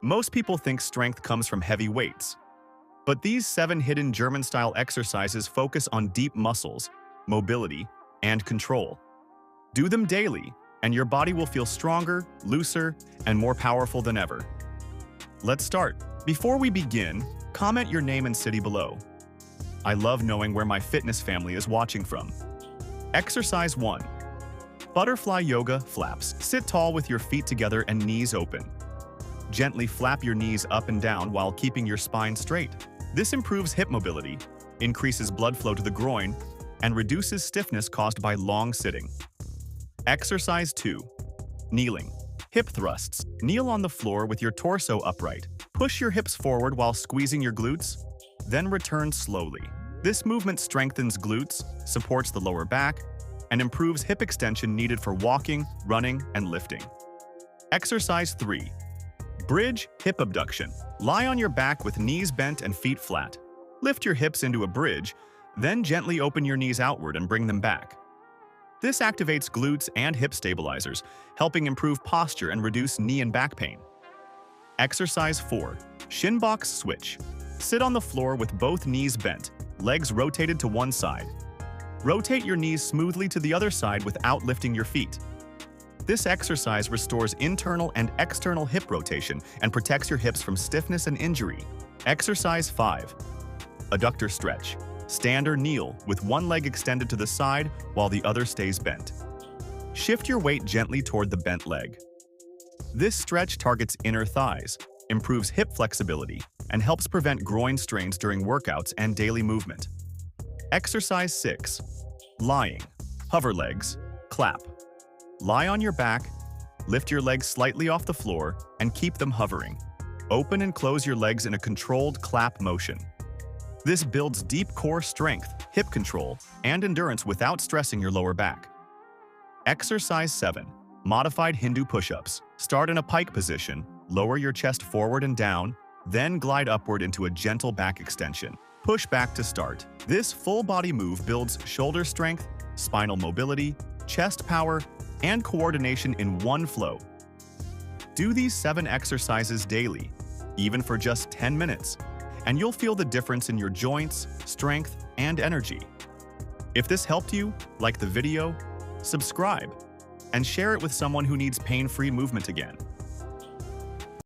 Most people think strength comes from heavy weights, but these 7 hidden German-style exercises focus on deep muscles, mobility, and control. Do them daily, and your body will feel stronger, looser, and more powerful than ever. Let's start. Before we begin, comment your name and city below. I love knowing where my fitness family is watching from. Exercise 1. Butterfly Yoga Flaps. Sit tall with your feet together and knees open. Gently flap your knees up and down while keeping your spine straight. This improves hip mobility, increases blood flow to the groin, and reduces stiffness caused by long sitting. Exercise 2. Kneeling. Hip thrusts. Kneel on the floor with your torso upright. Push your hips forward while squeezing your glutes, then return slowly. This movement strengthens glutes, supports the lower back, and improves hip extension needed for walking, running, and lifting. Exercise 3. Bridge Hip Abduction. Lie on your back with knees bent and feet flat. Lift your hips into a bridge, then gently open your knees outward and bring them back. This activates glutes and hip stabilizers, helping improve posture and reduce knee and back pain. Exercise 4. Shin Box Switch. Sit on the floor with both knees bent, legs rotated to one side. Rotate your knees smoothly to the other side without lifting your feet. This exercise restores internal and external hip rotation and protects your hips from stiffness and injury. Exercise 5. Adductor Stretch. Stand or kneel with one leg extended to the side while the other stays bent. Shift your weight gently toward the bent leg. This stretch targets inner thighs, improves hip flexibility, and helps prevent groin strains during workouts and daily movement. Exercise 6. Lying. Hover legs. Clap. Lie on your back, lift your legs slightly off the floor, and keep them hovering. Open and close your legs in a controlled clap motion. This builds deep core strength, hip control, and endurance without stressing your lower back. Exercise 7. Modified Hindu push-ups. Start in a pike position, lower your chest forward and down, then glide upward into a gentle back extension. Push back to start. This full-body move builds shoulder strength, spinal mobility, chest power, and coordination in one flow. Do these 7 exercises daily, even for just 10 minutes, and you'll feel the difference in your joints, strength, and energy. If this helped you, like the video, subscribe, and share it with someone who needs pain-free movement again.